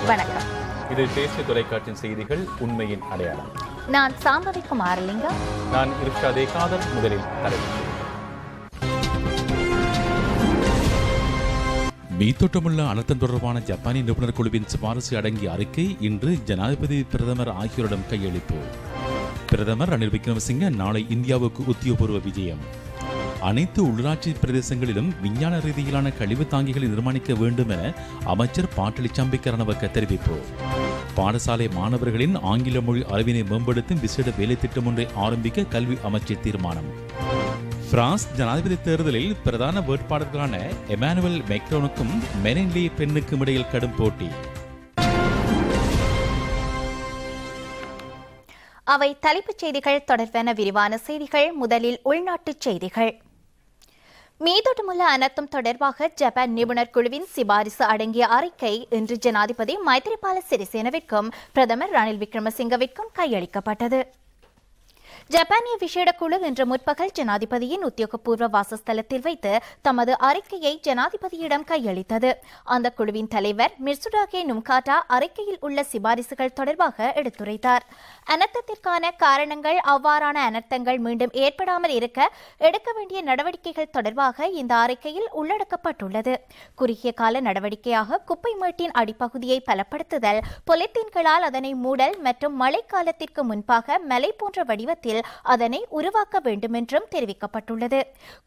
வணக்கம். இது தேசிய தொலைக்காட்சியின் செய்திகள். உண்மையின் அடையாளம். நான் சாம்பவி குமாரலிங்கம். நான் இர்ஷாதே காதர். முதலில் தலைப்புச் செய்திகள். மீத்தோட்டமுள்ள அனர்த்தம் தொடர்பான ஜப்பானிய நிபுணர் குழுவின் சிபாரிசு அடங்கிய அறிக்கை இன்று ஜனாதிபதி, பிரதமர் ஆகியோரிடம் கையளிப்பு. பிரதமர் ரணில் விக்ரமசிங்க நாளை இந்தியாவுக்கு உத்தியோகபூர்வ விஜயம். அனைத்து உள்ளாட்சி பிரதேசங்களிலும் விஞ்ஞான ரீதியிலான கழிவு தாங்கிகளை நிர்மாணிக்க வேண்டும் என அமைச்சர் பாட்டலி சம்பிக்க ரணவக்க தெரிவிப்பு. பாடசாலை மாணவர்களின் ஆங்கில மொழி அறிவினை மேம்படுத்தும் விசேட வேலை திட்டம் ஒன்றை ஆரம்பிக்க கல்வி அமைச்சர் தீர்மானம். பிரான்ஸ் ஜனாதிபதி தேர்தலில் பிரதான வேட்பாளர்களான எமானுவல் மேக்ரோனுக்கும் மெரின் லீ பென்னுக்கும் இடையில் கடும் போட்டி. அவை தலைப்புச் செய்திகள் தொடர்பான விரிவான செய்திகள். முதலில் உள்நாட்டுச் செய்திகள். மீதோட்டமுள்ள அனர்த்தம் தொடர்பாக ஜப்பான் நிபுணர் குழுவின் சிபாரிசு அடங்கிய அறிக்கை இன்று ஜனாதிபதி மைத்ரிபால சிறிசேனவிற்கும் பிரதமர் ரணில் விக்ரமசிங்கவிற்கும் கையளிக்கப்பட்டது. ஜப்பானிய விசேட குழு இன்று முற்பகல் ஜனாதிபதியின் உத்தியோகபூர்வ வாசஸ்தலத்தில் வைத்து தமது அறிக்கையை ஜனாதிபதியிடம் கையளித்தது. அந்த குழுவின் தலைவர் மிர்சுடாகே நும்காட்டா அறிக்கையில் உள்ள சிபாரிசுகள் தொடர்பாக எடுத்துரைத்தார். அனர்த்தத்திற்கான காரணங்கள், அவ்வாறான அனர்த்தங்கள் மீண்டும் ஏற்படாமல் இருக்க எடுக்க வேண்டிய நடவடிக்கைகள் தொடர்பாக இந்த அறிக்கையில் உள்ளடக்கப்பட்டுள்ளது. குறுகிய கால நடவடிக்கையாக குப்பை மேட்டின் அடிப்பகுதியை பலப்படுத்துதல், பொலித்தீன்களால் அதனை மூடல் மற்றும் மழைக்காலத்திற்கு முன்பாக மலை போன்ற வடிவத்தில் அதனை உருவாக்க வேண்டும் என்றும் தெரிவிக்கப்பட்டுள்ளது.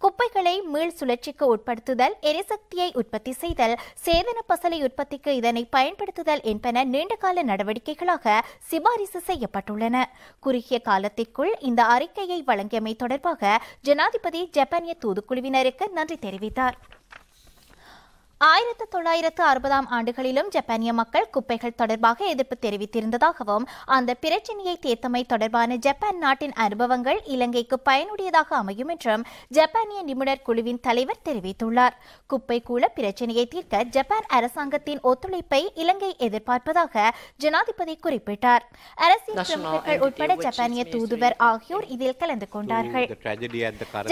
குப்பைகளை மீள் சுழற்சிக்கு உட்படுத்துதல், எரிசக்தியை உற்பத்தி செய்தல், சேதன பசலை உற்பத்திக்கு இதனை பயன்படுத்துதல் என்பன நீண்டகால நடவடிக்கைகளாக சிபாரிசு செய்யப்பட்டுள்ளன. குறுகிய காலத்திற்குள் இந்த அறிக்கையை வழங்கியமை தொடர்பாக ஜனாதிபதி ஜப்பானிய தூதுக்குழுவினருக்கு நன்றி தெரிவித்தார். 1960 ஆண்டுகளிலும் ஜப்பானிய மக்கள் குப்பைகள் தொடர்பாக எதிர்ப்பு தெரிவித்திருந்ததாகவும் அந்த பிரச்சினையை தீர்த்தமை தொடர்பான ஜப்பான் நாட்டின் அனுபவங்கள் இலங்கைக்கு பயனுடையதாக அமையும் என்றும் ஜப்பானிய நிபுணர் குழுவின் தலைவர் தெரிவித்துள்ளார். குப்பை கூல பிரச்சினையை தீர்க்க ஜப்பான் அரசாங்கத்தின் ஒத்துழைப்பை இலங்கை எதிர்பார்ப்பதாக ஜனாதிபதி குறிப்பிட்டார். அரசியல் பிரமுகர்கள் உட்பட ஜப்பானிய தூதுவர் ஆகியோர் இதில் கலந்து கொண்டார்கள்.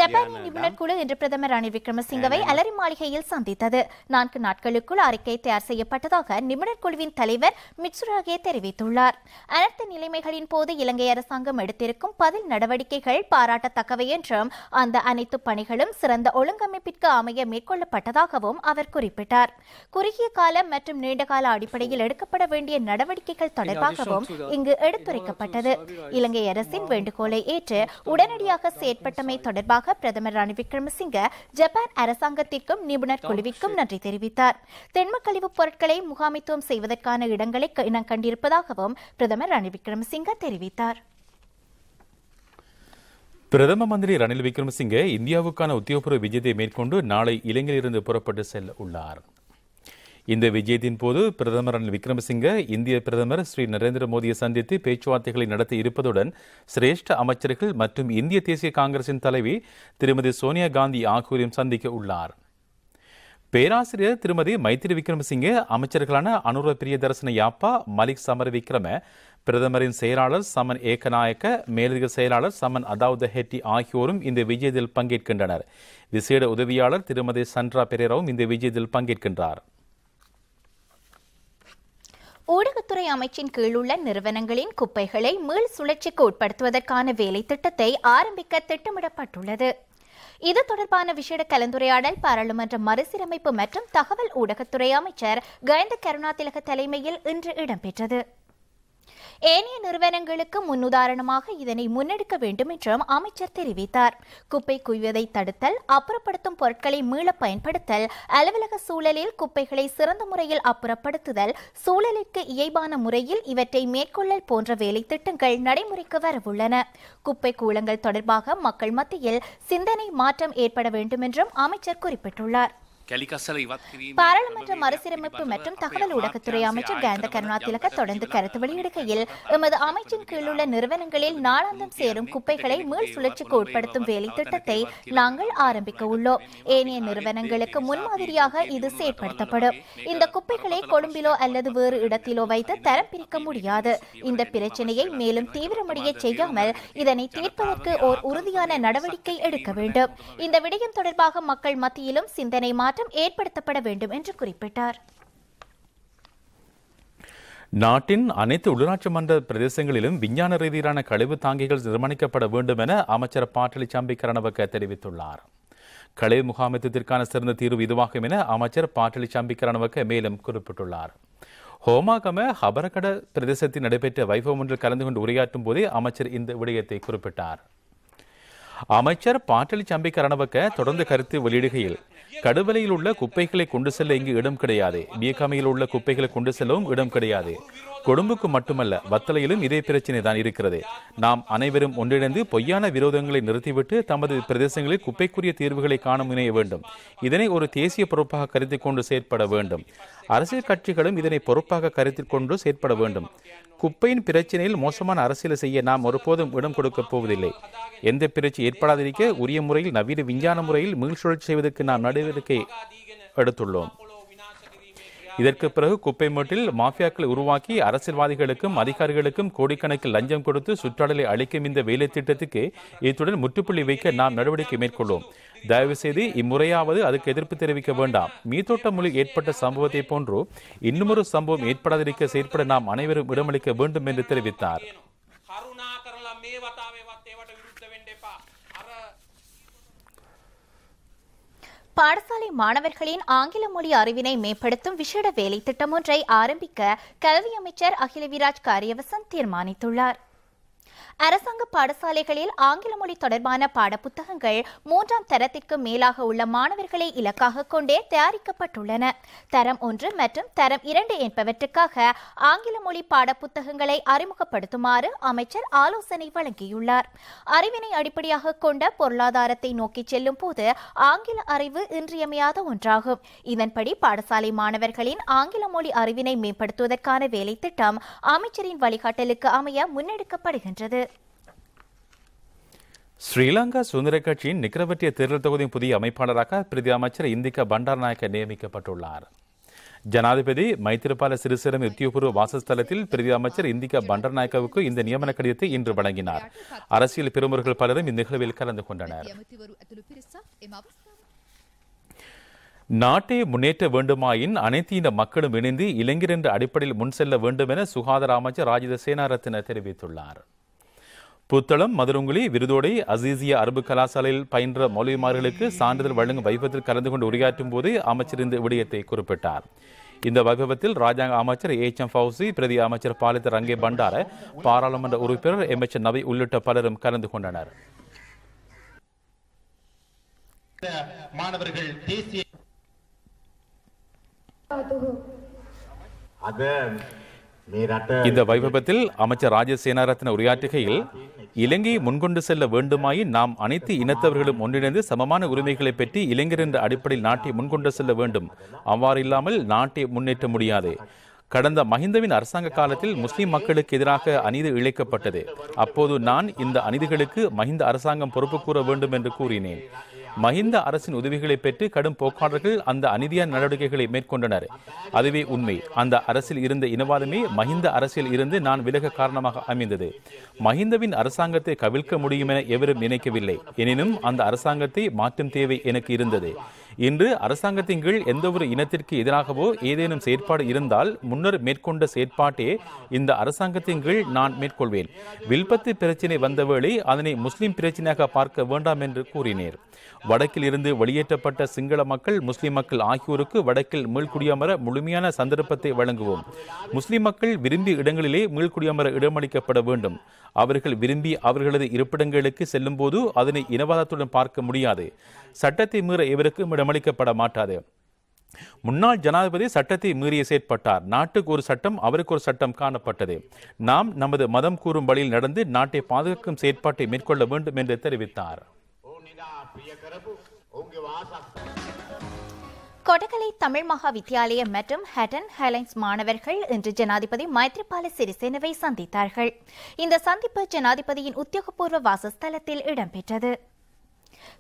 ஜப்பானிய நிபுணர் குழு இன்று பிரதமர் ரணில் விக்ரமசிங்கவை அலரி மாளிகையில் சந்தித்தது. 4 நாட்களுக்குள் அறிக்கை தயார் செய்யப்பட்டதாக நிபுணர் குழுவின் தலைவர் மிட்சுராகே தெரிவித்துள்ளார். அனர்த்த நிலைமைகளின் போது இலங்கை அரசாங்கம் எடுத்திருக்கும் பதில் நடவடிக்கைகள் பாராட்டத்தக்கவை என்றும் அந்த அனைத்து பணிகளும் சிறந்த ஒழுங்கமைப்பிற்கு அமைய மேற்கொள்ளப்பட்டதாகவும் அவர் குறிப்பிட்டார். குறுகிய கால மற்றும் நீண்டகால அடிப்படையில் எடுக்கப்பட வேண்டிய நடவடிக்கைகள் தொடர்பாகவும் இங்கு எடுத்துரைக்கப்பட்டது. இலங்கை அரசின் வேண்டுகோளை ஏற்று உடனடியாக செயற்பட்டமை தொடர்பாக பிரதமர் ரணில் விக்ரமசிங்க ஜப்பான் அரசாங்கத்திற்கும் நிபுணர் குழுவிற்கும் நன்றி தெரிவித்தார். தென்ம கழிவுப் பொருட்களை முகாமைத்துவம் செய்வதற்கான இடங்களை இனம் கண்டிருப்பதாகவும் பிரதமர் ரணில் விக்ரமசிங்க தெரிவித்தார். பிரதம மந்திரி ரணில் விக்ரமசிங்கே இந்தியாவுக்கான உத்தியோகபூர்வ விஜயத்தை மேற்கொண்டு நாளை இலங்கையிலிருந்து புறப்பட்டு செல்ல உள்ளார். இந்த விஜயத்தின் போது பிரதமர் ரணில் விக்ரமசிங்க இந்திய பிரதமர் ஸ்ரீ நரேந்திர மோடியை சந்தித்து பேச்சுவார்த்தைகளை நடத்த இருப்பதுடன் சிரேஷ்ட அமைச்சர்கள் மற்றும் இந்திய தேசிய காங்கிரசின் தலைவி திருமதி சோனியா காந்தி ஆகியோரையும் சந்திக்க உள்ளார். பேராசிரியர் திருமதி மைத்திரி விக்ரமசிங்கே, அமைச்சர்களான அனுர பிரியதர்சன யாப்பா, மலிக் சமர விக்ரம, பிரதமரின் செயலாளர் சமன் ஏகநாயக்க, மேலதிக செயலாளர் சமன் அதாவுத ஹெட்டி ஆகியோரும் இந்த விஜயத்தில் பங்கேற்கின்றனர். விசேட உதவியாளர் திருமதி சண்ட்ரா பெரேராவும் இந்த விஜயத்தில் பங்கேற்கின்றார். ஊடகத்துறை அமைச்சின் கீழுள்ள நிறுவனங்களின் குப்பைகளை மீள் சுழற்சிக்கு உட்படுத்துவதற்கான வேலை திட்டத்தை ஆரம்பிக்க திட்டமிடப்பட்டுள்ளது. இது தொடர்பான விசேட கலந்துரையாடல் பாராளுமன்ற மறுசீரமைப்பு மற்றும் தகவல் ஊடகத்துறை அமைச்சர் கயந்த கருணாதிலக தலைமையில் இன்று இடம்பெற்றது. ஏனைய நிறுவனங்களுக்கு முன்னுதாரணமாக இதனை முன்னெடுக்க வேண்டும் என்றும் அமைச்சர் தெரிவித்தார். குப்பை குவிவதை தடுத்தல், அப்புறப்படுத்தும் பொருட்களை மீள பயன்படுத்தல், அலுவலக சூழலில் குப்பைகளை சிறந்த முறையில் அப்புறப்படுத்துதல், சூழலிற்கு இயல்பான முறையில் இவற்றை மேற்கொள்ளல் போன்ற வேலை திட்டங்கள் நடைமுறைக்கு வரவுள்ளன. குப்பை கூலங்கள் தொடர்பாக மக்கள் மத்தியில் சிந்தனை மாற்றம் ஏற்பட வேண்டும் என்றும் அமைச்சர் குறிப்பிட்டுள்ளார். பாராளுமன்ற மறுசீரமைப்பு மற்றும் தகவல் ஊடகத்துறை அமைச்சர் கயந்த கருணாதிலக தொடர்ந்து கருத்து வெளியிடுகையில் எமது அமைச்சின் கீழுள்ள நிறுவனங்களில் நாளாந்தம் சேரும் குப்பைகளை மீள் சுழற்சிக்கு உட்படுத்தும் வேலை திட்டத்தை நாங்கள் ஆரம்பிக்க உள்ளோம். ஏனைய நிறுவனங்களுக்கு முன்மாதிரியாக இது செயற்படுத்தப்படும். இந்த குப்பைகளை கொழும்பிலோ அல்லது வேறு இடத்திலோ வைத்து தரம் பிரிக்க முடியாது. இந்த பிரச்சனையை மேலும் தீவிரமடைய செய்யாமல் இதனை தீர்ப்பதற்கு ஓர் உறுதியான நடவடிக்கை எடுக்க வேண்டும். இந்த விடயம் தொடர்பாக மக்கள் மத்தியிலும் சிந்தனை ஏற்படுத்தப்பட வேண்டும் என்று குறிப்பிட்டார். நாட்டின் அனைத்து உள்ளூராட்சி மன்ற பிரதேசங்களிலும் விஞ்ஞான ரீதியிலான கழிவு தாங்கிகள் நிர்மாணிக்கப்பட வேண்டும் என அமைச்சர் பாட்டலி சம்பிக்கரணவக்க தெரிவித்துள்ளார். கழிவு முகாமைத்துவத்திற்கான சிறந்த தீர்வு இதுவாகும் என அமைச்சர் பாட்டலி சம்பிக்கரணவக்க மேலும் குறிப்பிட்டுள்ளார். ஹோமாகம ஹபரகட பிரதேசத்தில் நடைபெற்ற வைபவம் ஒன்றில் கலந்து கொண்டு உரையாற்றும் போதே அமைச்சர் இந்த விடயத்தை குறிப்பிட்டார். அமைச்சர் பாட்டலி சம்பிக்கரணவக்க தொடர்ந்து கருத்து வெளியிடுகையில் கடுவலையில் உள்ள குப்பைகளை கொண்டு செல்ல இங்கு இடம் கிடையாது. வியக்காமையில் உள்ள குப்பைகளை கொண்டு செல்லவும் இடம் கிடையாது. கொழும்புக்கு மட்டுமல்ல, வத்தலையிலும் இதே பிரச்சனை தான் இருக்கிறது. நாம் அனைவரும் ஒன்றிணைந்து பொய்யான விரோதங்களை நிறுத்திவிட்டு தமது பிரதேசங்களில் குப்பைக்குரிய தீர்வுகளை காண முனைய வேண்டும். இதனை ஒரு தேசிய பொறுப்பாக கருத்தில் கொண்டு செயற்பட வேண்டும். அரசியல் கட்சிகளும் இதனை பொறுப்பாக கருத்தில் கொண்டு செயற்பட வேண்டும். குப்பையின் பிரச்சனையில் மோசமான அரசியல் செய்ய நாம் ஒருபோதும் இடம் கொடுக்கப் போவதில்லை. எந்த பிரச்சனை ஏற்படாதிருக்க உரிய முறையில் நவீன விஞ்ஞான முறையில் மீள்சுழற்சி செய்வதற்கு நாம் நடவடிக்கை எடுத்துள்ளோம். இதற்கு பிறகு குப்பை மேட்டில் மாஃபியாக்களை உருவாக்கி அரசியல்வாதிகளுக்கும் அதிகாரிகளுக்கும் கோடிக்கணக்கில் லஞ்சம் கொடுத்து சுற்றாடலை அளிக்கும் இந்த வேலை திட்டத்துக்கு இத்துடன் முற்றுப்புள்ளி வைக்க நாம் நடவடிக்கை மேற்கொள்வோம். தயவு செய்து இம்முறையாவது அதுக்கு எதிர்ப்பு தெரிவிக்க வேண்டாம். மீத்தோட்ட மொழி ஏற்பட்ட சம்பவத்தை போன்று இன்னுமொரு சம்பவம் ஏற்படாதிருக்க செயற்பட நாம் அனைவரும் இடமளிக்க வேண்டும் என்று தெரிவித்தார். பாடசாலை மாணவர்களின் ஆங்கில மொழி அறிவினை மேம்படுத்தும் விசேட வேலை திட்டம் ஒன்றை ஆரம்பிக்க கல்வி அமைச்சர் அகில விராஜ் காரியவசம் தீர்மானித்துள்ளார். அரசாங்க பாடசாலைகளில் ஆங்கில மொழி தொடர்பான பாடப்புத்தகங்கள் 3ஆம் தரத்திற்கு மேலாக உள்ள மாணவர்களை இலக்காக கொண்டே தயாரிக்கப்பட்டுள்ளன. தரம் 1 மற்றும் தரம் 2 என்பவற்றுக்காக ஆங்கில மொழி பாடப்புத்தகங்களை அறிமுகப்படுத்துமாறு அமைச்சர் ஆலோசனை வழங்கியுள்ளார். அறிவினை அடிப்படையாக கொண்ட பொருளாதாரத்தை நோக்கி செல்லும் போது ஆங்கில அறிவு இன்றியமையாத ஒன்றாகும். இதன்படி பாடசாலை மாணவர்களின் ஆங்கில மொழி அறிவினை மேம்படுத்துவதற்கான வேலை திட்டம் அமைச்சரின் வழிகாட்டலுக்கு அமைய முன்னெடுக்கப்படுகின்றது. ஸ்ரீலங்கா சுதந்திர கட்சியின் நிக்கரவட்டிய தேர்தல் தொகுதியின் புதிய அமைப்பாளராக பிரதி அமைச்சர் இந்திகா பண்டாரநாயக்க நியமிக்கப்பட்டுள்ளார். ஜனாதிபதி மைத்திரிபால சிறிசேன உத்தியோகபூர்வ வாசஸ்தலத்தில் பிரதி அமைச்சர் இந்திகா பண்டாரநாயக்கவுக்கு இந்த நியமன கடிதத்தை இன்று வழங்கினார். அரசியல் பிரமுகர்கள் பலரும் இந்நிகழ்வில் கலந்து கொண்டனர். நாட்டை முன்னேற்ற வேண்டுமாயின் அனைத்து இந்த மக்களும் இணைந்து இளைஞர் என்ற அடிப்படையில் முன் செல்ல வேண்டும் என சுகாதார அமைச்சர் ராஜித சேனாரத்ன தெரிவித்துள்ளார். புத்தளம், மதுரங்குழி, விருதோடை, அசீசியா அரபு கலாசாலையில் பயின்ற மௌலவிமார்களுக்கு சான்றிதழ் வழங்கும் வைபவத்தில் கலந்து கொண்டு உரையாற்றும் போது அமைச்சர் இந்த விடயத்தை குறிப்பிட்டார். இந்த வைபவத்தில் ராஜாங்க அமைச்சர் HM ஃபவுசி, பிரதி அமைச்சர் பாலித ரங்கே பண்டார, பாராளுமன்ற உறுப்பினர் MH நவி உள்ளிட்ட பலரும் கலந்து கொண்டனர். இந்த வைபவத்தில் அமைச்சர் ராஜ சேனாரத்ன உரையாற்றுகையில், இலங்கையை முன்கொண்டு செல்ல வேண்டுமாயின் நாம் அனைத்து இனத்தவர்களும் ஒன்றிணைந்து சமமான உரிமைகளை பெற்று இளைஞர் என்ற அடிப்படையில் நாட்டை முன்கொண்டு செல்ல வேண்டும். அவ்வாறு இல்லாமல் நாட்டை முன்னேற்ற முடியாது. கடந்த மஹிந்தவின் அரசாங்க காலத்தில் முஸ்லிம் மக்களுக்கு எதிராக அநீதி இழைக்கப்பட்டது. அப்போது நான் இந்த அநீதிகளுக்கு மஹிந்த அரசாங்கம் பொறுப்பு கூற வேண்டும் என்று கூறினேன். மஹிந்த அரசின் உதவிகளை பெற்று கடும் போக்காளர்கள் அந்த அநீதியான நடவடிக்கைகளை மேற்கொண்டனர். அதுவே உண்மை. அந்த அரசில் இருந்த இனவாதமே மஹிந்த அரசியல் இருந்து நான் விலக காரணமாக அமைந்தது. மஹிந்தவின் அரசாங்கத்தை கவிழ்க்க முடியும் என எவரும் நினைக்கவில்லை. எனினும் அந்த அரசாங்கத்தை மாற்றும் தேவை எனக்கு இருந்தது. இன்று அரசாங்கத்தின் கீழ் எந்த ஒரு இனத்திற்கு எதிராகவோ ஏதேனும் செயற்பாடு இருந்தால் முன்னர் மேற்கொண்ட செயற்பாட்டே இந்த அரசாங்கத்தின் கீழ் நான் மேற்கொள்வேன். வில்பத்து பிரச்சினை வந்தவேளை அதனை முஸ்லிம் பிரச்சினையாக பார்க்க வேண்டாம் என்று கூறினேன். வடக்கில் இருந்து வெளியேற்றப்பட்ட சிங்கள மக்கள், முஸ்லிம் மக்கள் ஆகியோருக்கு வடக்கில் மீள்குடியமர முழுமையான சந்தர்ப்பத்தை வழங்குவோம். முஸ்லிம் மக்கள் விரும்பிய இடங்களிலே மீள்குடியமர இடமளிக்கப்பட வேண்டும். அவர்கள் விரும்பி அவர்களது இருப்பிடங்களுக்கு செல்லும் போது அதனை இனவாதத்துடன் பார்க்க முடியாது. சட்டத்தை மீற எவருக்கும் இடமளிக்கப்பட மாட்டாது. முன்னாள் ஜனாதிபதி சட்டத்தை மீறிய செயற்பட்டார். நாட்டுக்கு ஒரு சட்டம், அவருக்கு ஒரு சட்டம் காணப்பட்டது. நாம் நமது மதம் கூறும் வழியில் நடந்து நாட்டை பாதுகாக்கும் செயற்பாட்டை மேற்கொள்ள வேண்டும் என்று தெரிவித்தார். கொடகலை தமிழ் மகா வித்தியாலயம் மற்றும் ஹட்டன் ஹைலைன்ஸ் மாணவர்கள் இன்று ஜனாதிபதி மைத்ரிபால சிறிசேனவை சந்தித்தார்கள். இந்த சந்திப்பு ஜனாதிபதியின் உத்தியோகபூர்வ வாசஸ்தலத்தில் இடம்பெற்றது.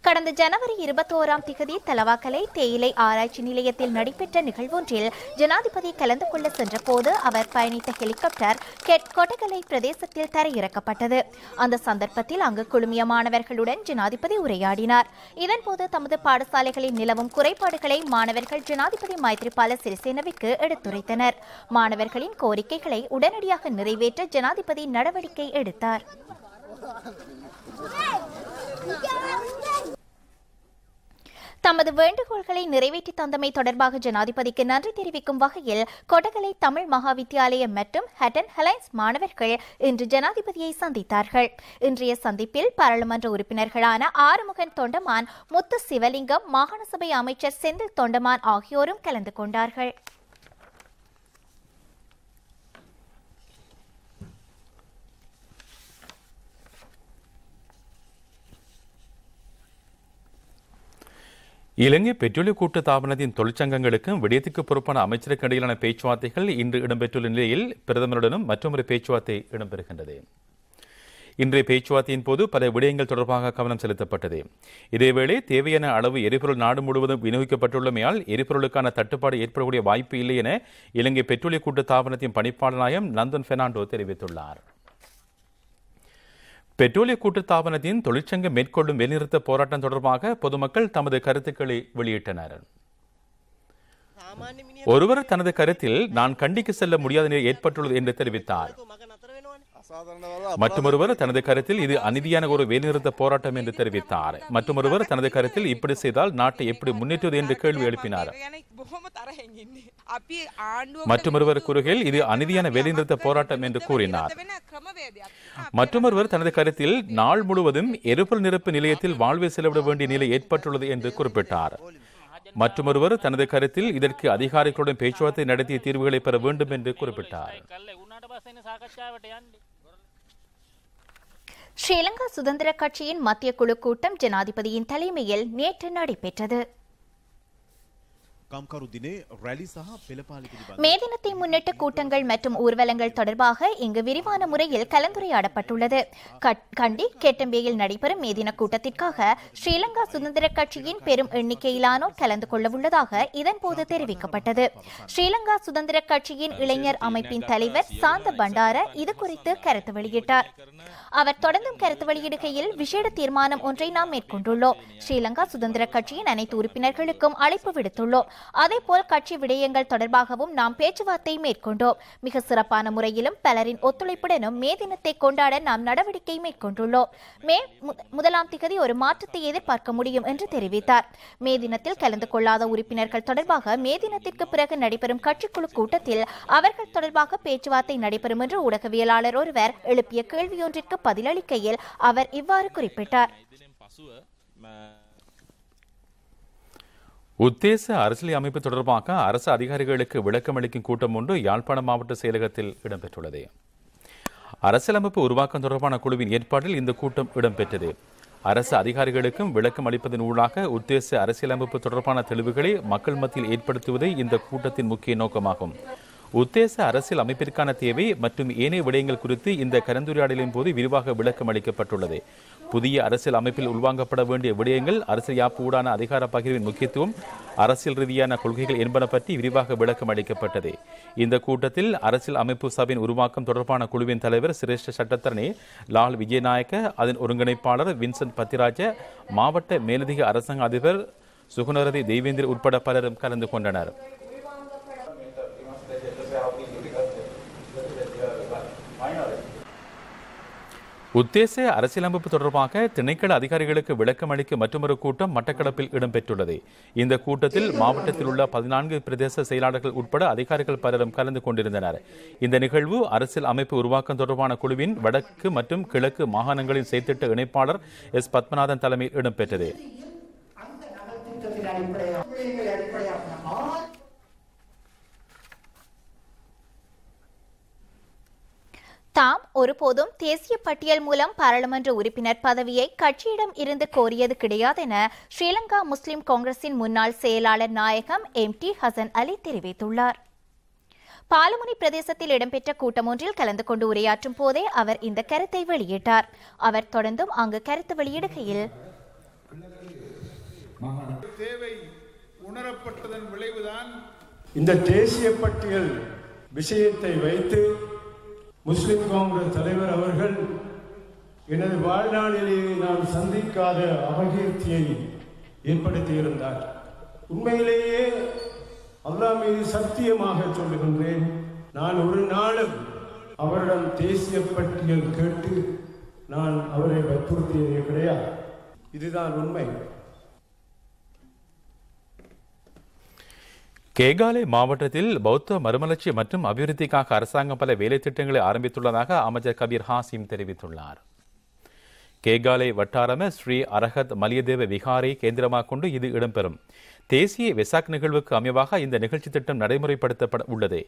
கடந்த ஜனவரி 21ஆம் திகதி தலவாக்கலை தேயிலை ஆராய்ச்சி நிலையத்தில் நடைபெற்ற நிகழ்வொன்றில் ஜனாதிபதி கலந்து கொள்ள சென்றபோது அவர் பயணித்த ஹெலிகாப்டர் கொடகலை பிரதேசத்தில் தரையிறக்கப்பட்டது. அந்த சந்தர்ப்பத்தில் அங்கு குழுமிய மாணவர்களுடன் ஜனாதிபதி உரையாடினார். இதன்போது தமது பாடசாலைகளில் நிலவும் குறைபாடுகளை மாணவர்கள் ஜனாதிபதி மைத்ரிபால சிறிசேனவிற்கு எடுத்துரைத்தனர். மாணவர்களின் கோரிக்கைகளை உடனடியாக நிறைவேற்ற ஜனாதிபதி நடவடிக்கை எடுத்தார். தமது வேண்டுகோள்களை நிறைவேற்றி தந்தமை தொடர்பாக ஜனாதிபதிக்கு நன்றி தெரிவிக்கும் வகையில் கொடகலை தமிழ் மகா வித்தியாலயம் மற்றும் ஹட்டன் ஹைலைன்ஸ் மாணவர்கள் இன்று ஜனாதிபதியை சந்தித்தார்கள். இன்றைய சந்திப்பில் பாராளுமன்ற உறுப்பினர்களான ஆறுமுகன் தொண்டமான், முத்து சிவலிங்கம், மாகாண சபை அமைச்சர் செந்தில் தொண்டமான் ஆகியோரும் கலந்து கொண்டார்கள். இலங்கை பெட்ரோலிய கூட்டுத்தாபனத்தின் தொழிற்சங்கங்களுக்கும் விடயத்துக்கு பொறுப்பான அமைச்சருக்கு இடையிலான பேச்சுவார்த்தைகள் இன்று இடம்பெற்றுள்ள நிலையில் பிரதமருடனும் மற்றொரு பேச்சுவார்த்தை இடம்பெறுகின்றது. இன்றைய பேச்சுவார்த்தையின் போது பல விடயங்கள் தொடர்பாக கவனம் செலுத்தப்பட்டது. இதேவேளை தேவையான அளவு எரிபொருள் நாடு முழுவதும் விநியோகிக்கப்பட்டுள்ளமையால் எரிபொருளுக்கான தட்டுப்பாடு ஏற்படக்கூடிய வாய்ப்பு இல்லை என இலங்கை பெட்ரோலிய கூட்டுத்தாபனத்தின் பணிப்பாளர் நாயகம் நந்தன் பெர்னாண்டோ தெரிவித்துள்ளார். பெட்ரோலிய கூட்டுத்தாபனத்தின் தொழிற்சங்கம் மேற்கொள்ளும் வேலைநிறுத்த போராட்டம் தொடர்பாக பொதுமக்கள் தமது கருத்துக்களை வெளியிட்டனர். ஒருவர் தனது கருத்தில் நான் கண்டிக்கு செல்ல முடியாத நிலை ஏற்பட்டுள்ளது என்று தெரிவித்தார். மற்றொருவர் தனது கருத்தில் இது அநீதியான ஒரு வேலைநிறுத்த போராட்டம் என்று தெரிவித்தார். மற்றொருவர் தனது கருத்தில் இப்படி செய்தால் நாட்டை எப்படி முன்னேற்றுவது என்று கேள்வி எழுப்பினார். மற்றொருவர் கூறுகையில் இது அநீதியான வேலைநிறுத்த போராட்டம் என்று கூறினார். மற்றொருவர் தனது கருத்தில் நாள் முழுவதும் எரிபொருள் நிரப்பு நிலையத்தில் வாழ்வை செலவிட வேண்டிய நிலை ஏற்பட்டுள்ளது என்று குறிப்பிட்டார். மற்றொருவர் தனது கருத்தில் இதற்கு அதிகாரிகளுடன் பேச்சுவார்த்தை நடத்திய தீர்வுகளை பெற வேண்டும் என்று குறிப்பிட்டார். ஸ்ரீலங்கா சுதந்திர கட்சியின் மத்திய குழு கூட்டம் ஜனாதிபதியின் தலைமையில் நேற்று நடைபெற்றது. மே தினத்தை முன்னிட்டு கூட்டங்கள் மற்றும் ஊர்வலங்கள் தொடர்பாக இங்கு விரிவான முறையில் கலந்துரையாடப்பட்டுள்ளது. கண்டி கேட்டம்பேயில் நடைபெறும் மே தின கூட்டத்திற்காக ஸ்ரீலங்கா சுதந்திர கட்சியின் பெரும் எண்ணிக்கையிலானோர் கலந்து கொள்ளவுள்ளதாக இதன்போது தெரிவிக்கப்பட்டது. ஸ்ரீலங்கா சுதந்திர கட்சியின் இளைஞர் அமைப்பின் தலைவர் சாந்த பண்டார இது குறித்து கருத்து வெளியிட்டார். அவர் தொடர்ந்தும் கருத்து வெளியிடுகையில் விசேட தீர்மானம் ஒன்றை நாம் மேற்கொண்டுள்ளோம். ஸ்ரீலங்கா சுதந்திர கட்சியின் அனைத்து உறுப்பினர்களுக்கும் அழைப்பு விடுத்துள்ளோம். அதேபோல் கட்சி விடயங்கள் தொடர்பாகவும் நாம் பேச்சுவார்த்தை மேற்கொண்டோம். மிக சிறப்பான முறையிலும் பலரின் ஒத்துழைப்புடனும் மே தினத்தை கொண்டாட நாம் நடவடிக்கை மேற்கொண்டுள்ளோம். மே 1ஆம் திகதி ஒரு மாற்றத்தை எதிர்பார்க்க முடியும் என்று தெரிவித்தார். மே தினத்தில் கலந்து கொள்ளாத உறுப்பினர்கள் தொடர்பாக மே தினத்திற்கு பிறகு நடைபெறும் கட்சிக்குழு கூட்டத்தில் அவர்கள் தொடர்பாக பேச்சுவார்த்தை நடைபெறும் என்று ஊடகவியலாளர் ஒருவர் எழுப்பிய கேள்வியொன்றிற்கு பதிலளிக்கையில் அவர் இவ்வாறு குறிப்பிட்டார். உத்தேச அரசியல் அமைப்பு தொடர்பாக அரசு அதிகாரிகளுக்கு விளக்கம் அளிக்கும் கூட்டம் ஒன்று யாழ்ப்பாணம் மாவட்ட செயலகத்தில் இடம்பெற்றுள்ளது. அரசியலமைப்பு உருவாக்கம் தொடர்பான குழுவின் ஏற்பாட்டில் இந்த கூட்டம் இடம்பெற்றது. அரசு அதிகாரிகளுக்கும் விளக்கம் அளிப்பதன் ஊடாக உத்தேச அரசியலமைப்பு தொடர்பான தெளிவுகளை மக்கள் மத்தியில் ஏற்படுத்துவதே இந்த கூட்டத்தின் முக்கிய நோக்கமாகும். உத்தேச அரசியல் அமைப்பிற்கான தேவை மற்றும் ஏனைய விடயங்கள் குறித்து இந்த கலந்துரையாடலின் போது விரிவாக விளக்கம் அளிக்கப்பட்டுள்ளது. புதிய அரசியல் அமைப்பில் உள்வாங்கப்பட வேண்டிய விடயங்கள், அரசியல் யாப்பு ஊடான அதிகார பகிர்வின் முக்கியத்துவம், அரசியல் ரீதியான கொள்கைகள் என்பன பற்றி விரிவாக விளக்கம் அளிக்கப்பட்டது. இந்த கூட்டத்தில் அரசியல் அமைப்பு சபையின் உருவாக்கம் தொடர்பான குழுவின் தலைவர் சிரேஷ்ட சட்டத்தரணி லால் விஜயநாயக்க, அதன் ஒருங்கிணைப்பாளர் வின்சென்ட் பத்திராஜ, மாவட்ட மேலதிக அரசாங்க அதிபர் சுகுணரதி தெய்வேந்திர உட்பட பலரும் கலந்து கொண்டனர். உத்தேச அரசியலமைப்பு தொடர்பாக திணைக்கள அதிகாரிகளுக்கு விளக்கம் அளிக்கும் மற்றொரு கூட்டம் மட்டக்களப்பில் இடம்பெற்றுள்ளது. இந்த கூட்டத்தில் மாவட்டத்தில் உள்ள 14 பிரதேச செயலாளர்கள் உட்பட அதிகாரிகள் பலரும் கலந்து கொண்டிருந்தனர். இந்த நிகழ்வு அரசியல் அமைப்பு உருவாக்கம் தொடர்பான குழுவின் வடக்கு மற்றும் கிழக்கு மாகாணங்களின் செயற்திட்ட இணைப்பாளர் எஸ் பத்மநாதன் தலைமையில் இடம்பெற்றது. தாம் ஒருபோதும் தேசிய பட்டியல் மூலம் பாராளுமன்ற உறுப்பினர் பதவியை கட்சியிடம் இருந்து கோரியது கிடையாது என ஸ்ரீலங்கா முஸ்லிம் காங்கிரசின் முன்னாள் செயலாளர் நாயகம் MT ஹசன் அலி தெரிவித்துள்ளார். பாலமுனி பிரதேசத்தில் இடம்பெற்ற கூட்டம் ஒன்றில் கலந்து கொண்டு உரையாற்றும் போதே அவர் இந்த கருத்தை வெளியிட்டார். அவர் தொடர்ந்தும் அங்கு கருத்து வெளியிடுகையில், தேவை உணரப்பட்டதன் விளைவுதான் இந்த தேசிய பட்டியல் விஷயத்தை வைத்து முஸ்லிம் காங்கிரஸ் தலைவர் அவர்கள் எனது வாழ்நாளிலேயே நான் சந்திக்காத அபகீர்த்தியை ஏற்படுத்தியிருந்தார். உண்மையிலேயே அல்லாஹ் மீது சத்தியமாக சொல்லுகின்றேன், நான் ஒரு நாளும் அவரிடம் தேசிய பட்டியல் கேட்டு நான் அவரை வற்புறுத்தியதே கிடையாது. இதுதான் உண்மை. கேகாலை மாவட்டத்தில் பௌத்த மறுமலர்ச்சி மற்றும் அபிவிருத்திக்காக அரசாங்கம் பல வேலை திட்டங்களை ஆரம்பித்துள்ளதாக அமைச்சர் கபீர் ஹாசிம் தெரிவித்துள்ளார். கேகாலை வட்டாரம ஸ்ரீ அரஹத் மலியதேவ விகாரை கேந்திரமாக கொண்டு இது இடம்பெறும். தேசிய வெசாக் நிகழ்வுக்கு அமைவாக இந்த நிகழ்ச்சி திட்டம் நடைமுறைப்படுத்தப்பட உள்ளது.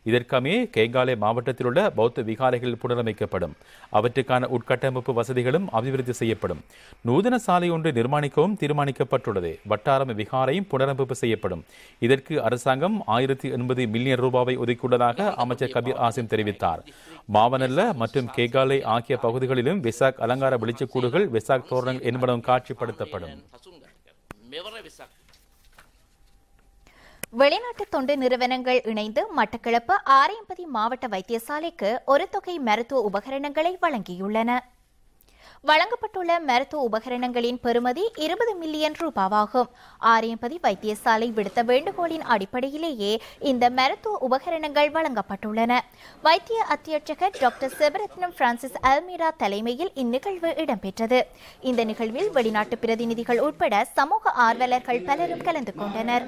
இதற்கமைய கேகாலை மாவட்டத்தில் உள்ள பௌத்த விகாரைகள் புனரமைக்கப்படும். அவற்றுக்கான உட்கட்டமைப்பு வசதிகளும் அபிவிருத்தி செய்யப்படும். நூதன சாலை ஒன்று நிர்மாணிக்கவும் தீர்மானிக்கப்பட்டுள்ளது. வட்டாரம விகாரையும் புனரமைப்பு செய்யப்படும். இதற்கு அரசாங்கம் 1080 மில்லியன் ரூபாவை ஒதுக்கியுள்ளதாக அமைச்சர் கபீர் ஆசிம் தெரிவித்தார். மாவனல்ல மற்றும் கேகாலை ஆகிய பகுதிகளிலும் வெசாக் அலங்கார வெளிச்சக்கூடுகள், வெசாக் தோரணங்கள் என்பதும் காட்சிப்படுத்தப்படும். வெளிநாட்டு தொண்டு நிறுவனங்கள் இணைந்து மட்டக்களப்பு ஆரையம்பதி மாவட்ட வைத்தியசாலைக்கு ஒரு தொகை மருத்துவ உபகரணங்களை வழங்கியுள்ளன. வழங்கப்பட்டுள்ள மருத்துவ உபகரணங்களின் பெறுமதி 20 மில்லியன் ரூபாவாகும். ஆரையம்பதி வைத்தியசாலை விடுத்த வேண்டுகோளின் அடிப்படையிலேயே இந்த மருத்துவ உபகரணங்கள் வழங்கப்பட்டுள்ளன. வைத்திய அத்தியட்சகர் டாக்டர் செபரத்னம் பிரான்சிஸ் அல்மீரா தலைமையில் இந்நிகழ்வு இடம்பெற்றது. இந்த நிகழ்வில் வெளிநாட்டு பிரதிநிதிகள் உட்பட சமூக ஆர்வலர்கள் பலரும் கலந்து கொண்டனர்.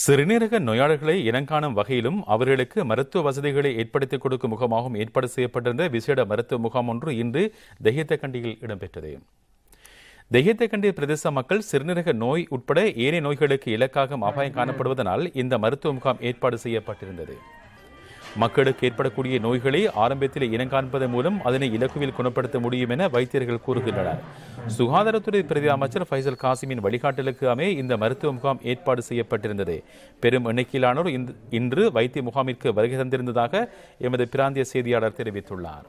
சிறுநீரக நோயாளர்களை இனங்காணும் வகையிலும் அவர்களுக்கு மருத்துவ வசதிகளை ஏற்படுத்திக் கொடுக்கும் முகமாகவும் ஏற்பாடு செய்யப்பட்டிருந்த விசேட மருத்துவ முகாம் ஒன்று இன்று தெஹியத்தகண்டியில் இடம்பெற்றது. தெஹியத்தகண்டி பிரதேச மக்கள் சிறுநீரக நோய் உட்பட ஏனைய நோய்களுக்கு இலக்காகும் அபாயம் காணப்படுவதனால் இந்த மருத்துவ முகாம் ஏற்பாடு செய்யப்பட்டிருந்தது. மக்களுக்கு ஏற்படக்கூடிய நோய்களை ஆரம்பத்தில் இனங்காண்பதன் மூலம் அதனை இலக்குவில் குணப்படுத்த முடியும் என வைத்தியர்கள் கூறுகின்றனர். சுகாதாரத்துறை பிரதி அமைச்சர் ஃபைசல் காசிமின் வழிகாட்டலுக்கு அமைய இந்த மருத்துவ முகாம் ஏற்பாடு செய்யப்பட்டிருந்தது. பெரும் எண்ணிக்கையிலானோர் இன்று வைத்திய முகாமிற்கு வருகை தந்திருந்ததாக எமது பிராந்திய செய்தியாளர் தெரிவித்துள்ளார்.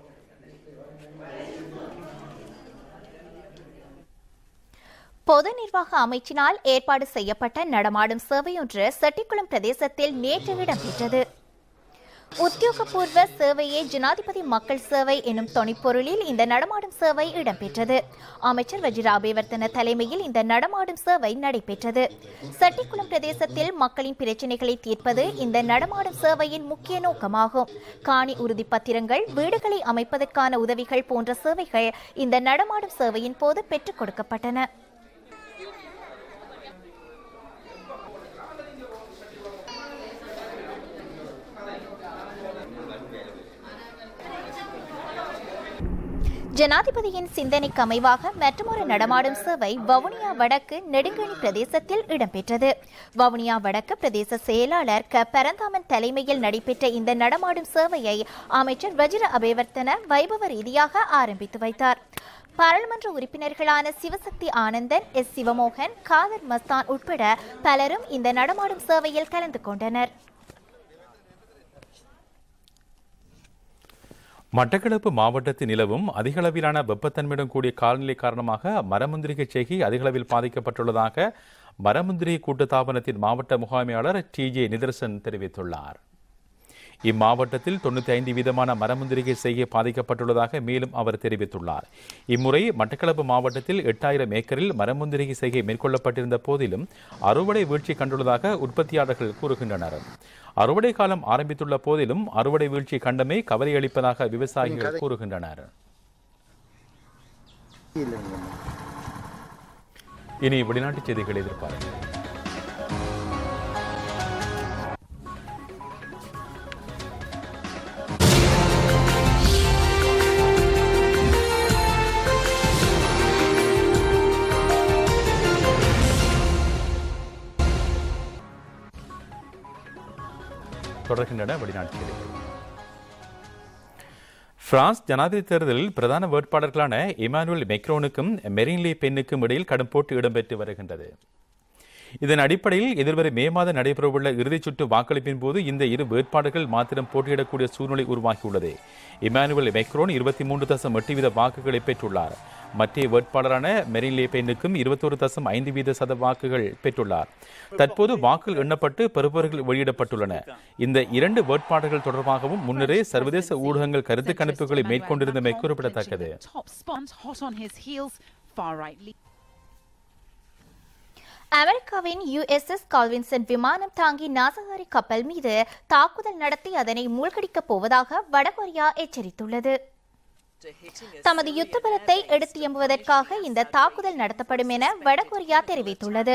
பொது நிர்வாக அமைச்சினால் ஏற்பாடு செய்யப்பட்ட நடமாடும் சேவையொன்று செட்டிக்குளம் பிரதேசத்தில் நேற்று இடம்பெற்றது. உத்தியோகபூர்வ சேவையே ஜனாதிபதி மக்கள் சேவை எனும் தொனிப்பொருளில் இந்த நடமாடும் சேவை இடம்பெற்றது. அமைச்சர் வஜிர அபேவர்த்தன தலைமையில் இந்த நடமாடும் சேவை நடைபெற்றது. செட்டிக்குளம் பிரதேசத்தில் மக்களின் பிரச்சினைகளை தீர்ப்பது இந்த நடமாடும் சேவையின் முக்கிய நோக்கமாகும். காணி உறுதி பத்திரங்கள், வீடுகளை அமைப்பதற்கான உதவிகள் போன்ற சேவைகள் இந்த நடமாடும் சேவையின் போது பெற்றுக் கொடுக்கப்பட்டன. ஜனாதிபதியின் சிந்தனைக்கு அமைவாக மற்றொரு நடமாடும் சேவை வவுனியா வடக்கு நெடுங்கணி பிரதேசத்தில் இடம்பெற்றது. வவுனியா வடக்கு பிரதேச செயலாளர் க பரந்தாமன் தலைமையில் நடைபெற்ற இந்த நடமாடும் சேவையை அமைச்சர் வஜிர அபேவர்த்தன வைபவ ரீதியாக ஆரம்பித்து வைத்தார். பாராளுமன்ற உறுப்பினர்களான சிவசக்தி ஆனந்தன், எஸ் சிவமோகன், காதர் மஸ்தான் உட்பட பலரும் இந்த நடமாடும் சேவையில் கலந்து கொண்டனர். மட்டக்களப்பு மாவட்டத்தில் நிலவும் அதிகளவிலான வெப்பத்தன்மையுடன் கூடிய காலநிலை காரணமாக மரமுந்திரிகை செய்கை அதிகளவில் பாதிக்கப்பட்டுள்ளதாக மரமுந்திரிகை கூட்டுத்தாபனத்தின் மாவட்ட முகாமையாளர் TJ நிதர்சன் தெரிவித்துள்ளார். இம்மாவட்டத்தில் 95% மரமுந்திரிகை செய்கை பாதிக்கப்பட்டுள்ளதாக மேலும் அவர் தெரிவித்துள்ளார். இம்முறை மட்டக்களப்பு மாவட்டத்தில் 8000 ஏக்கரில் மரமுந்திரிகை செய்கை மேற்கொள்ளப்பட்டிருந்த போதிலும் அறுவடை வீழ்ச்சி கண்டுள்ளதாக உற்பத்தியாளர்கள் கூறுகின்றனர். அறுவடை காலம் ஆரம்பித்துள்ள போதிலும் அறுவடை வீழ்ச்சி கண்டமே கவலையளிப்பதாக விவசாயிகள் கூறுகின்றனர். இனி வெளிநாட்டு செய்திகள் எதிர்பார்க்கிறேன். தொடர்கின்றன வெளிநாட்டு செய்திகள். பிரான்ஸ் ஜனாதிபதி தேர்தலில் பிரதான வேட்பாளர்களான இமானுவேல் மேக்ரோனுக்கும் மெரின் லீ பென்னுக்கும் இடையில் கடும் போட்டி இடம்பெற்று வருகின்றது. இதன் அடிப்படையில் எதிர்வரும் மே மாதம் நடைபெறவுள்ள இறுதிச் சுற்று வாக்களிப்பின் போது இந்த இரு வேட்பாளர்கள் மாத்திரம் போட்டியிடக்கூடிய சூழ்நிலை உருவாகியுள்ளது. இமானுவேல் மேக்ரோன் 23.8% வாக்குகளை பெற்றுள்ளார். மற்ற வேட்பாளரான மெரின் லீ பென்னுக்கும் 21.5% வாக்குகள் பெற்றுள்ளார். தற்போது வாக்குகள் எண்ணப்பட்டு பெறுபவர்கள் வெளியிடப்பட்டுள்ளன. இந்த இரண்டு வேட்பாளர்கள் தொடர்பாகவும் முன்னரே சர்வதேச ஊடகங்கள் கருத்து கணிப்புகளை மேற்கொண்டிருந்தமை குறிப்பிடத்தக்கது. அமெரிக்காவின் USS கால்வின்சன் விமானம் தாங்கி நாசகாரி கப்பல் மீது தாக்குதல் நடத்தி அதனை மூழ்கடிக்கப் போவதாக வடகொரியா எச்சரித்துள்ளது. தமது யுத்த பலத்தை எடுத்தியம்புவதற்காக இந்த தாக்குதல் நடத்தப்படும் என வடகொரியா தெரிவித்துள்ளது.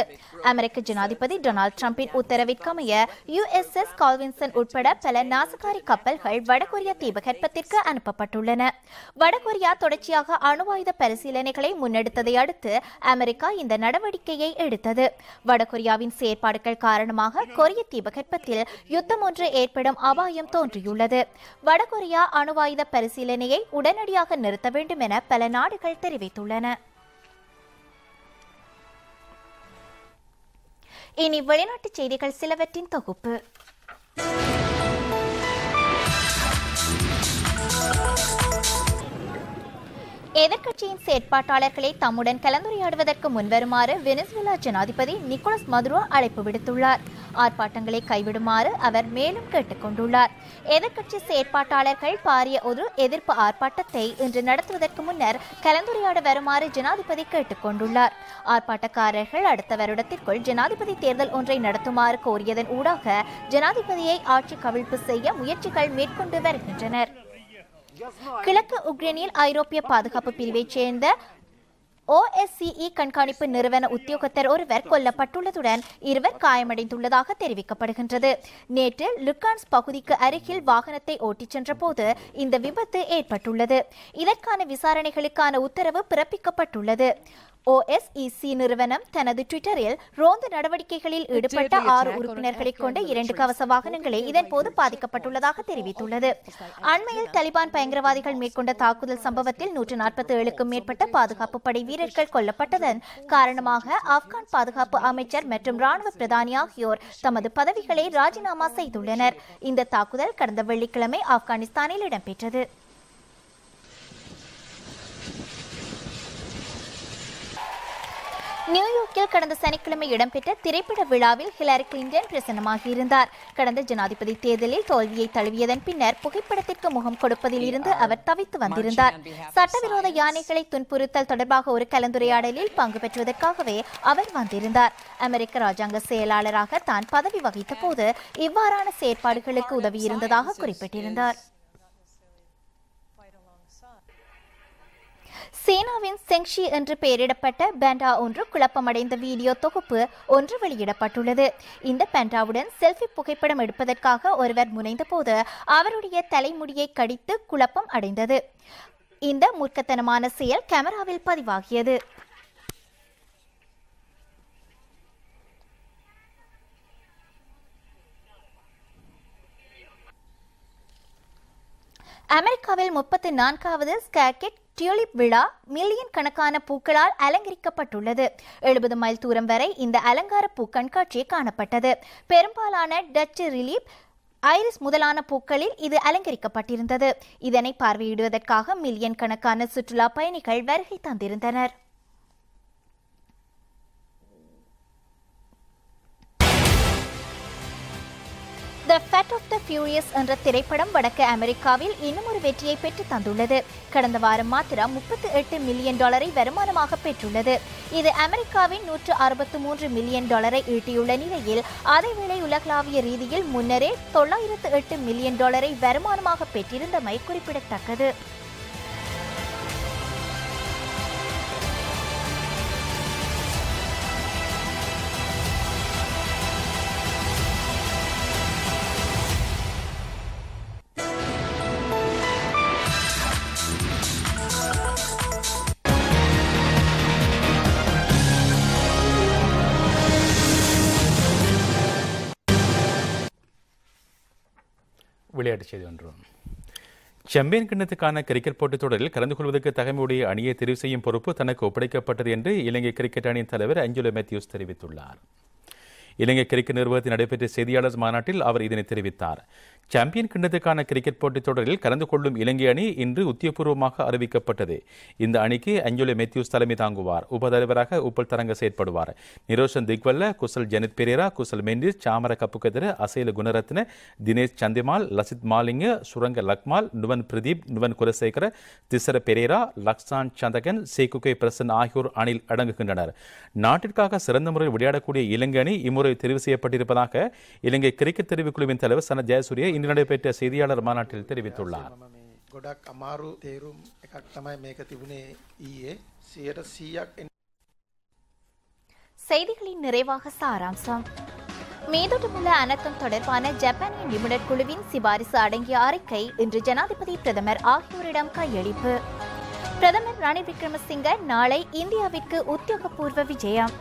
அமெரிக்க ஜனாதிபதி டொனால்டு டிரம்பின் உத்தரவிற்கமைய USS கால்வின்சன் உட்பட பல நாசகாரி கப்பல்கள் வடகொரியா தீபகற்பத்திற்கு அனுப்பப்பட்டுள்ளன. வடகொரியா தொடர்ச்சியாக அணு ஆயுத பரிசீலனைகளை முன்னெடுத்ததை அடுத்து அமெரிக்கா இந்த நடவடிக்கையை எடுத்தது. வடகொரியாவின் செயற்பாடுகள் காரணமாக கொரிய தீபகற்பத்தில் யுத்தம் ஒன்று ஏற்படும் அபாயம் தோன்றியுள்ளது. வடகொரியா அணு ஆயுத பரிசீலனையை உடனடியாக நிறுத்த வேண்டும் என பல நாடுகள் தெரிவித்துள்ளன. இனி வெளிநாட்டு செய்திகள் சிலவற்றின் தொகுப்பு. எதிர்க்கட்சியின் செயற்பாட்டாளர்களை தம்முடன் கலந்துரையாடுவதற்கு முன்வருமாறு வெனிசுவேலா ஜனாதிபதி நிக்கோலஸ் மதுரோ அழைப்பு விடுத்துள்ளார். ஆர்ப்பாட்டங்களை கைவிடுமாறு அவர் மேலும் கேட்டுக் கொண்டுள்ளார். எதிர்க்கட்சி செயற்பாட்டாளர்கள் பாரிய ஒரு எதிர்ப்பு ஆர்ப்பாட்டத்தை இன்று நடத்துவதற்கு முன்னர் கலந்துரையாட வருமாறு ஜனாதிபதி கேட்டுக் கொண்டுள்ளார். ஆர்ப்பாட்டக்காரர்கள் அடுத்த வருடத்திற்குள் ஜனாதிபதி தேர்தல் ஒன்றை நடத்துமாறு கோரியதன் ஊடாக ஜனாதிபதியை ஆட்சி கவிழ்ப்பு செய்ய முயற்சிகள் மேற்கொண்டு வருகின்றனர். கிழக்கு உக்ரைனில் ஐரோப்பிய பாதுகாப்பு பிரிவைச் சேர்ந்த OSCE கண்காணிப்பு நிறுவன உத்தியோகத்தர் ஒருவர் கொல்லப்பட்டுள்ளதுடன் 2 காயமடைந்துள்ளதாக தெரிவிக்கப்படுகின்றது. நேற்று லுகான்ஸ் பகுதிக்கு அருகில் வாகனத்தை ஓட்டிச் சென்ற போது இந்த விபத்து ஏற்பட்டுள்ளது. இதற்கான விசாரணைகளுக்கான உத்தரவு பிறப்பிக்கப்பட்டுள்ளது. OSCE நிறுவனம் தனது ட்விட்டரில் ரோந்து நடவடிக்கைகளில் ஈடுபட்ட 6 உறுப்பினர்களை கொண்ட 2 கவச வாகனங்களே இதன்போது பாதிக்கப்பட்டுள்ளதாக தெரிவித்துள்ளது. அண்மையில் தலிபான் பயங்கரவாதிகள் மேற்கொண்ட தாக்குதல் சம்பவத்தில் 147க்கும் மேற்பட்ட பாதுகாப்பு படை வீரர்கள் கொல்லப்பட்டதன் காரணமாக ஆப்கான் பாதுகாப்பு அமைச்சர் மற்றும் ராணுவ பிரதானி ஆகியோர் தமது பதவிகளை ராஜினாமா செய்துள்ளனர். இந்த தாக்குதல் கடந்த வெள்ளிக்கிழமை ஆப்கானிஸ்தானில் இடம்பெற்றது. நியூயார்க்கில் கடந்த சனிக்கிழமை இடம்பெற்ற திரைப்பட விழாவில் ஹிலாரி கிளின்டன் பிரசன்னமாகியிருந்தார். கடந்த ஜனாதிபதி தேர்தலில் தோல்வியை தழுவியதன் பின்னர் புகைப்படத்திற்கு முகம் கொடுப்பதில் இருந்து அவர் தவித்து வந்திருந்தார். சட்டவிரோத யானைகளை துன்புறுத்தல் தொடர்பாக ஒரு கலந்துரையாடலில் பங்கு பெற்றுவதற்காகவே அவர் வந்திருந்தார். அமெரிக்க ராஜாங்க செயலாளராக தான் பதவி வகித்த போது இவ்வாறான செயற்பாடுகளுக்கு உதவியிருந்ததாக குறிப்பிட்டிருந்தார். சீனாவின் செங்ஷி என்று பெயரிடப்பட்ட பேண்டா ஒன்று குழப்பமடைந்த வீடியோ தொகுப்பு ஒன்று வெளியிடப்பட்டுள்ளது. இந்த பேண்டாவுடன் செல்ஃபி புகைப்படம் எடுப்பதற்காக ஒருவர் முனைந்தபோது அவருடைய தலைமுடியை கடித்து குழப்பம் அடைந்தது. இந்த மூர்க்கத்தனமான செயல் கேமராவில் பதிவாகியது. அமெரிக்காவில் 34வது ஸ்கேக்கெட் டியூலிப் விழா மில்லியன் கணக்கான பூக்களால் அலங்கரிக்கப்பட்டுள்ளது. 70 மைல் தூரம் வரை இந்த அலங்கார பூ கண்காட்சி காணப்பட்டது. பெரும்பாலான டச்சு ரிலீப் ஐரிஸ் முதலான பூக்களில் இது அலங்கரிக்கப்பட்டிருந்தது. இதனை பார்வையிடுவதற்காக மில்லியன் கணக்கான சுற்றுலா பயணிகள் வருகை தந்திருந்தனர். The Fat of the Furious என்ற திரைப்படம் வடக்கு அமெரிக்காவில் இன்னும் ஒரு வெற்றியை பெற்று தந்துள்ளது. கடந்த வாரம் மாத்திரம் $38 மில்லியன் வருமானமாக பெற்றுள்ளது. இது அமெரிக்காவின் $163 மில்லியன் ஈட்டியுள்ள நிலையில் அதேவேளை உலகளாவிய ரீதியில் முன்னரே $908 மில்லியன் வருமானமாக பெற்றிருந்தமை குறிப்பிடத்தக்கது. விளையாட்டுச் செய்தி ஒன்று. சாம்பியன் கிண்ணத்துக்கான கிரிக்கெட் போட்டித் தொடரில் கலந்து கொள்வதற்கு தகமையுடைய அணியை தெரிவு செய்யும் பொறுப்பு தனக்கு ஒப்படைக்கப்பட்டது என்று இலங்கை கிரிக்கெட் அணியின் தலைவர் அஞ்சலோ மேத்யூஸ் தெரிவித்துள்ளார். இலங்கை கிரிக்கெட் நிறுவனத்தில் நடைபெற்ற செய்தியாளர் மாநாட்டில் அவர் இதனை தெரிவித்தார். சாம்பியன் கிண்ணத்துக்கான கிரிக்கெட் போட்டித் தொடரில் கலந்து கொள்ளும் இலங்கை அணி இன்று உத்தியோகபூர்வமாக அறிவிக்கப்பட்டது. இந்த அணிக்கு அஞ்சலோ மேத்யூஸ் தலைமை தாங்குவார். உபதலைவராக உப்பல் தரங்க செயற்படுவார். நிரோஷன் திக்வல்ல, குசல் ஜனித் பெரேரா, குசல் மெண்டிஸ், சாமர கப்புகெதர, அசேல குணரத்ன, தினேஷ் சந்திமால், லசித் மாலிங்க, சுரங்க லக்மால், நுவன் பிரதீப், நுவன் குலசேகர, திசர பெரேரா, லக்ஸான் சந்தகன், சேகுகே பிரசன் ஆகியோர் அணியில் அடங்குகின்றனர். நாட்டிற்காக சிறந்த முறையில் விளையாடக்கூடிய இலங்கை அணி இம்முறை தெரிவு செய்யப்பட்டிருப்பதாக இலங்கை கிரிக்கெட் தெரிவுக்குழுவின் தலைவர் சனத் ஜெயசூரிய இன்று நடைபெற்ற செய்தியாளர் மாநாட்டில் தெரிவித்துள்ளார். செய்திகளின் நிறைவாக சாராம்சம். மீதொட்டமுள்ள அனர்த்தம் தொடர்பான ஜப்பானிய நிபுணர் குழுவின் சிபாரிசு அடங்கிய அறிக்கை இன்று ஜனாதிபதி, பிரதமர் ஆகியோரிடம் கையளிப்பு. பிரதமர் ரணில் விக்ரமசிங்க நாளை இந்தியாவிற்கு உத்தியோகபூர்வ விஜயம்.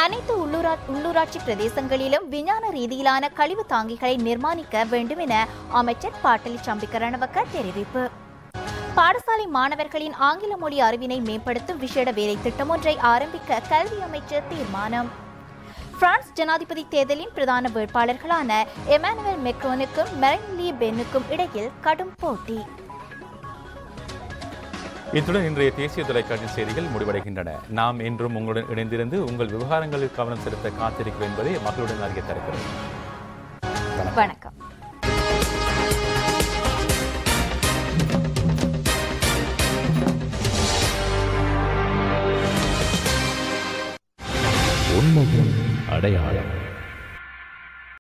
அனைத்து உள்ளூராட்சி பிரதேசங்களிலும் விஞ்ஞான ரீதியிலான கழிவு தாங்கிகளை நிர்மாணிக்க வேண்டும் என அமைச்சர் பாட்டலி சம்பிக்க ரணவக்க தெரிவிப்பு. பாடசாலை மாணவர்களின் ஆங்கில மொழி அறிவினை மேம்படுத்தும் விசேட வேலை திட்டம் ஒன்றை ஆரம்பிக்க கல்வி அமைச்சர் தீர்மானம். பிரான்ஸ் ஜனாதிபதி தேர்தலின் பிரதான வேட்பாளர்களான எமானுவேல் மெக்ரோனுக்கும் மெரின் லீ பென்னுக்கும் இடையில் கடும் போட்டி. இத்துடன் இன்றைய தேசிய தொலைக்காட்சி செய்திகள் முடிவடைகின்றன. நாம் என்றும் உங்களுடன் இணைந்திருந்து உங்கள் விவகாரங்களில் கவனம் செலுத்த காத்திருக்கிறோம் என்பதை மக்களுடன் அறிய தருகிறோம். வணக்கம். உண்மையின் அடையாளம்.